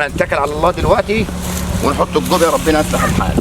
احنا نتكل على الله دلوقتي ونحط الجوبيا، ربنا يصلح الحال.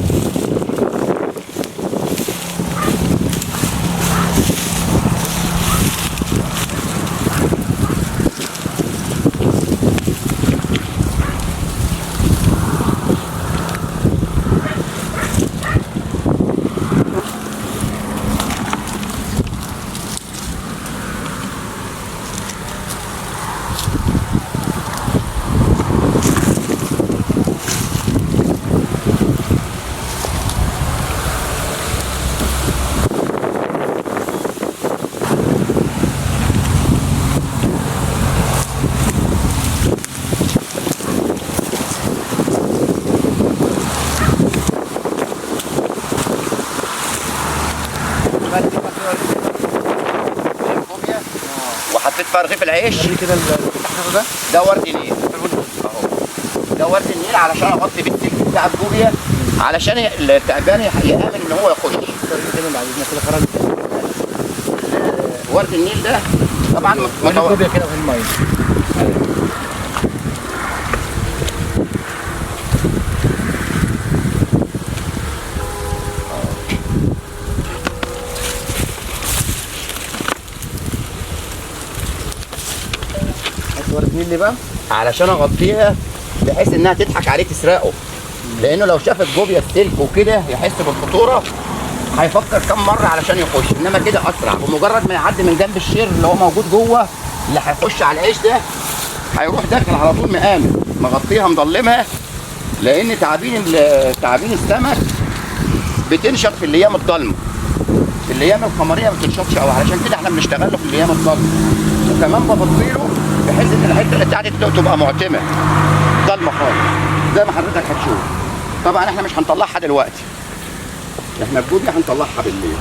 وحطيت فيها رغيف العيش كده ده ورد النيل اهو. ده ورد النيل علشان اغطي بالسلك بتاع الجوبيا علشان التعبان يامن ان هو يخش. ورد النيل ده طبعا الجوبيا كده في الميه. ورد النيل بقى علشان اغطيها بحيث انها تضحك عليه تسرقه، لانه لو شاف الجوبيا السلك وكده يحس بالخطوره هيفكر كم مره علشان يخش، انما كده اسرع. بمجرد ما يعدي من جنب الشير اللي هو موجود جوه اللي هيخش على العيش ده هيروح داخل على طول مآمن، مغطيها مضلمها، لان تعابين السمك بتنشط في الايام الضلمه. في الايام القمريه ما بتنشطش قوي، علشان كده احنا بنشتغل له في الايام الضلمه. وكمان بفضيله بحيث ان الحته اللي بتاعتي تبقى معتمه ضلمه خالص زي ما حضرتك هتشوف. طبعا احنا مش هنطلعها دلوقتي، احنا الجوبيا هنطلعها بالليل.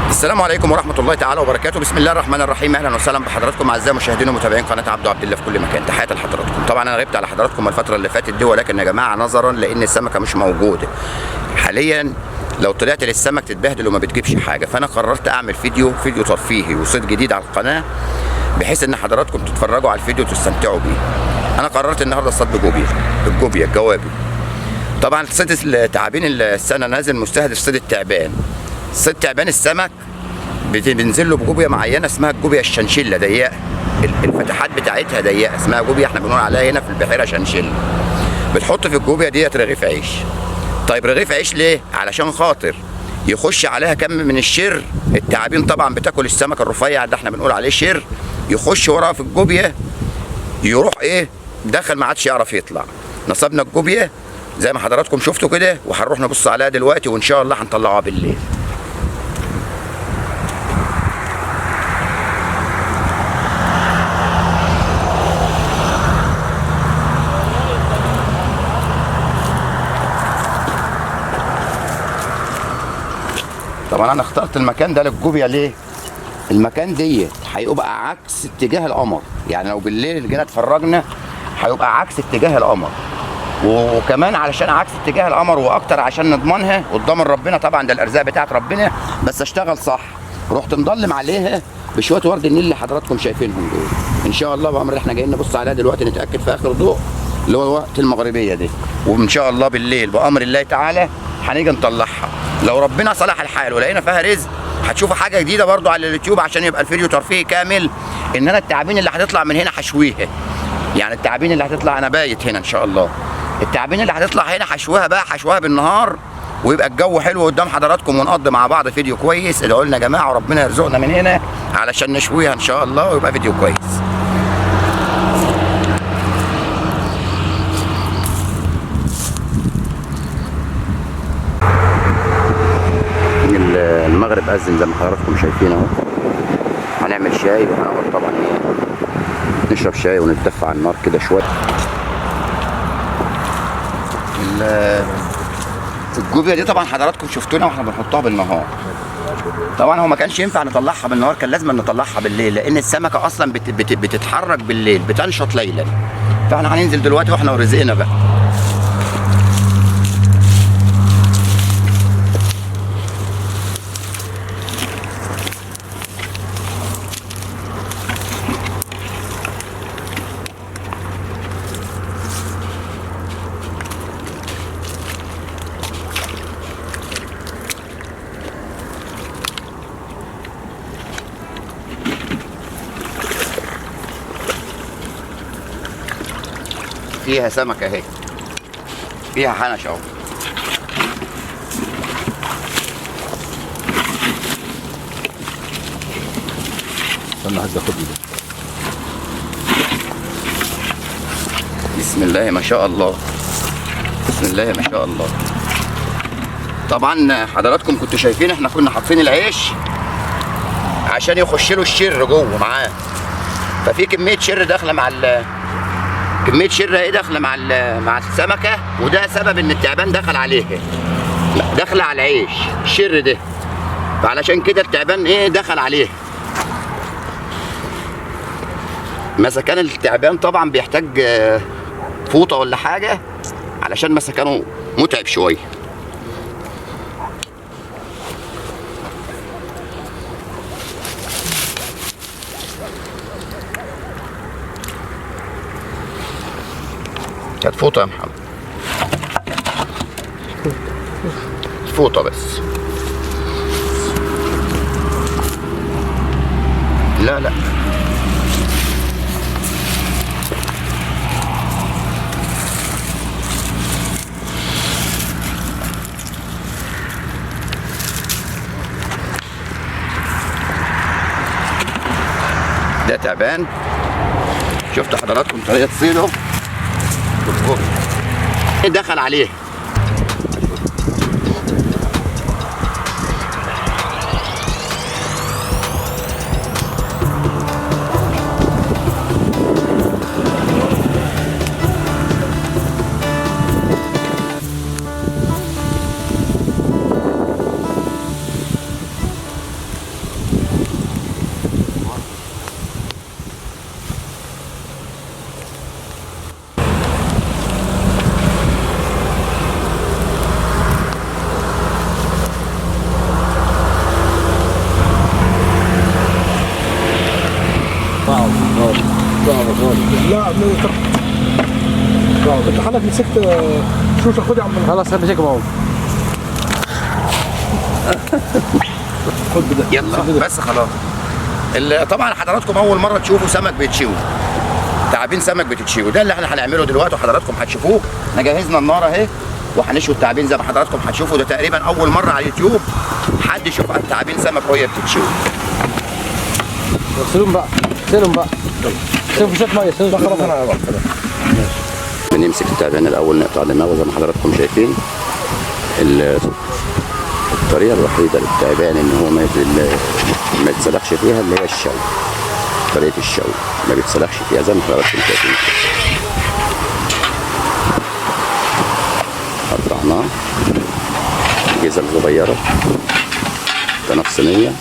السلام عليكم ورحمه الله تعالى وبركاته. بسم الله الرحمن الرحيم. اهلا وسهلا بحضراتكم اعزائي مشاهدين ومتابعين قناه عبده عبد الله في كل مكان. تحياتي لحضراتكم. طبعا انا غبت على حضراتكم الفتره اللي فاتت دي، ولكن يا جماعه نظرا لان السمكه مش موجوده حاليا، لو طلعت للسمك تتبهدل وما بتجيبش حاجه، فانا قررت اعمل فيديو ترفيهي وصيد جديد على القناه، بحيث ان حضراتكم تتفرجوا على الفيديو وتستمتعوا بيه. انا قررت النهارده اصطاد بالجوبيا الجوابي. طبعا صيد التعابين السنه نازل مستهدف صيد التعبان. صيد تعبان السمك بننزل له بجوبيا معينه اسمها الجوبيا الشنشله، ضيقه الفتحات بتاعتها ضيقه، اسمها جوبيا احنا بنقول عليها هنا في البحيره شنشله. بتحط في الجوبيا ديت رغيف عيش. طيب رغيف عيش ليه؟ علشان خاطر يخش عليها كم من الشر. التعابين طبعا بتاكل السمك الرفيع ده احنا بنقول عليه شر، يخش وراها في الجوبيا يروح ايه دخل ما عادش يعرف يطلع. نصبنا الجوبيا زي ما حضراتكم شفتوا كده، وهنروح نبص عليها دلوقتي وان شاء الله هنطلعوها بالليل. طبعا انا اخترت المكان ده للجوبيا ليه؟ المكان ديت هيبقى عكس اتجاه القمر، يعني لو بالليل جينا اتفرجنا هيبقى عكس اتجاه القمر، وكمان علشان عكس اتجاه القمر واكتر عشان نضمنها قدام ربنا. طبعا ده الارزاق بتاعت ربنا، بس اشتغل صح. رحت مضلم عليها بشويه ورد النيل اللي حضراتكم شايفينهم دول. ان شاء الله بامر احنا جايين نبص عليها دلوقتي نتاكد في اخر ضوء اللي هو وقت المغربيه دي، وان شاء الله بالليل بامر الله تعالى هنيجي نطلعها. لو ربنا صلح الحال ولقينا فيها رزق هتشوفوا حاجه جديده برضو على اليوتيوب، عشان يبقى الفيديو ترفيهي كامل. ان انا التعابين اللي هتطلع من هنا هشويها، يعني التعابين اللي هتطلع انا بايت هنا ان شاء الله. التعابين اللي هتطلع هنا هشويها بقى، هشويها بالنهار ويبقى الجو حلو قدام حضراتكم، ونقضي مع بعض فيديو كويس. ادعوا لنا يا جماعه وربنا يرزقنا من هنا علشان نشويها ان شاء الله ويبقى فيديو كويس. المغرب أذن زي ما حضراتكم شايفين اهو. هنعمل شاي وهنقعد طبعا ايه نشرب شاي ونتدفى على النار كده شويه. الجوبيا دي طبعا حضراتكم شفتونا واحنا بنحطها بالنهار. طبعا هو ما كانش ينفع نطلعها بالنهار، كان لازم نطلعها بالليل، لان السمكه اصلا بتتحرك بالليل، بتنشط ليلا. فاحنا هننزل دلوقتي واحنا ورزقنا بقى. فيها سمكه اهي، فيها حنش اهو. استنى عايز اخد دي. بسم الله ما شاء الله، بسم الله ما شاء الله. طبعا حضراتكم كنتوا شايفين احنا كنا حاطين العيش عشان يخش له الشر جوه معاه، ففي كميه شر داخله مع كميه شر ايه داخله مع السمكه، وده سبب ان التعبان دخل عليه، داخله على العيش الشر ده، فعلشان كده التعبان ايه دخل عليه. مسكان التعبان طبعا بيحتاج فوطه ولا حاجه علشان مسكانه متعب شويه. كانت فوطه يا محمد، فوطه بس. لا لا ده تعبان. شفتوا حضراتكم طريقه صيده، دخل عليه. لا انت حالك مسكت شو خد يا عم. خلاص همسك اهو. خد ده يلا بس خلاص. طبعا حضراتكم اول مره تشوفوا سمك بيتشوي، تعابين سمك بتتشوي، ده اللي احنا هنعمله دلوقتي وحضراتكم هتشوفوه. احنا جهزنا النار اهي وهنشوي التعابين زي ما حضراتكم هتشوفوا. ده تقريبا اول مره على اليوتيوب حد يشوف تعابين سمك وهي بتتشوي. اغسلهم بقى، اغسلهم بقى، اغسلهم في شويه ميه. خلاص انا بقى. بنمسك التعبان الاول نقطع دماغه زي ما حضراتكم شايفين. الطريقه الوحيده للتعبان ان هو ما يتسلخش فيها اللي هي الشوي. طريقه الشوي ما بيتسلخش فيها زي ما حضراتكم شايفين. قطعناه جزل صغيره كنف صينيه.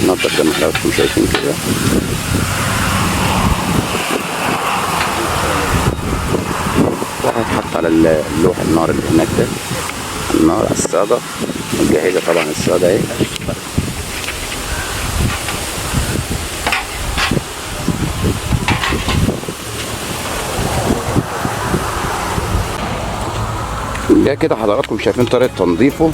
نضف زي ما حضراتكم شايفين كده. وهيتحط على اللوح النار اللي هناك ده، النار على الصاجة مجهزة طبعا الصاجة اهي. ده كده حضراتكم شايفين طريقة تنظيفه.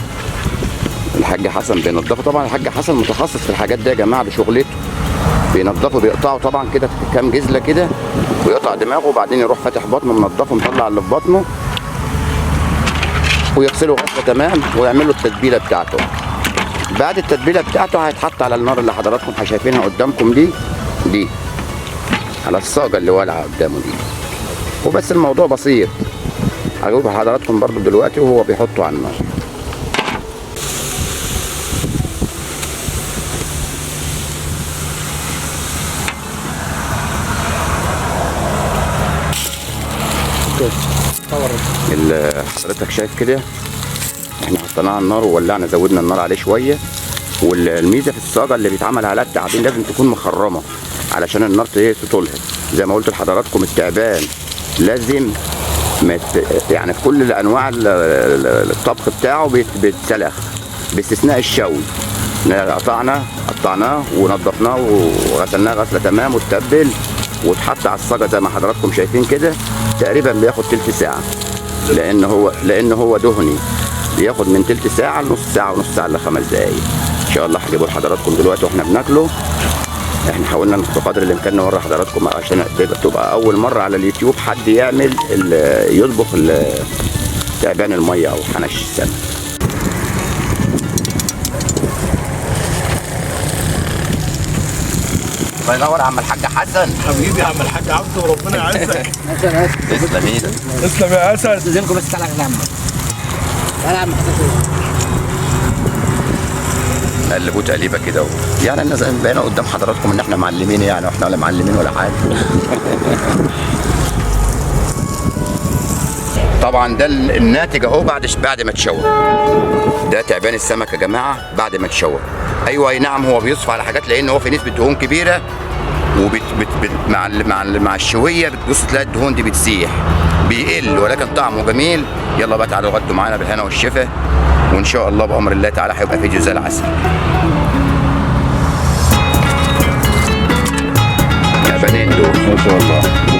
الحاج حسن بينضفه طبعا. الحاج حسن متخصص في الحاجات دي يا جماعه، دي شغلته. بينضفه بيقطعه طبعا كده كام جزله كده ويقطع دماغه، وبعدين يروح فاتح بطنه منضفه مطلع اللي في بطنه ويغسله غسله تمام ويعمل له التتبيله بتاعته. بعد التتبيله بتاعته هيتحط على النار اللي حضراتكم شايفينها قدامكم دي على الصاجه اللي والعه قدامه دي. وبس الموضوع بسيط. هجيب حضراتكم برضو دلوقتي وهو بيحطه على النار. اللي حضرتك شايف كده احنا حطيناه على النار وولعنا، زودنا النار عليه شويه. والميزه في الصاجه اللي بيتعمل عليها التعابين لازم تكون مخرمه علشان النار تطولها. زي ما قلت لحضراتكم التعبان لازم يعني في كل انواع الطبخ بتاعه بيتسلخ باستثناء الشوي. قطعناه ونضفناه وغسلناه غسله تمام وتتبل واتحط على الصاجه زي ما حضراتكم شايفين كده. تقريبا بياخد تلت ساعه لان هو دهني، بياخد من تلت ساعه لنص ساعه ونص ساعه ل5 دقايق. ان شاء الله هجيبه لحضراتكم دلوقتي واحنا بناكله احنا حاولنا بقدر الامكان نوري حضراتكم عشان تبقى اول مره على اليوتيوب حد يعمل يطبخ تعبان الميه او حنش السمك. الله ينور يا عم الحاج حسن. حبيبي يا عم الحاج عبده وربنا يعزك. تسلم ايدك. تسلم يا اسد. استاذنكم بس تعالى يا عم. تعالى يا عم قلبوه تقليبه كده يعني الناس بقينا قدام حضراتكم ان احنا معلمين يعني، واحنا ولا معلمين ولا حاجه. طبعا ده الناتج اهو بعد ما اتشوى. ده تعبان السمك يا جماعه بعد ما اتشوى. ايوه اي نعم هو بيصفى على حاجات لان هو في نسبه دهون كبيره، مع الشويه بتبص تلاقي الدهون دي بتسيح بيقل، ولكن طعمه جميل. يلا بقى تعالوا غدوا معانا بالهنا والشفا، وان شاء الله بامر الله تعالى هيبقى فيديو زي العسل. تعبانين دول ما شاء الله.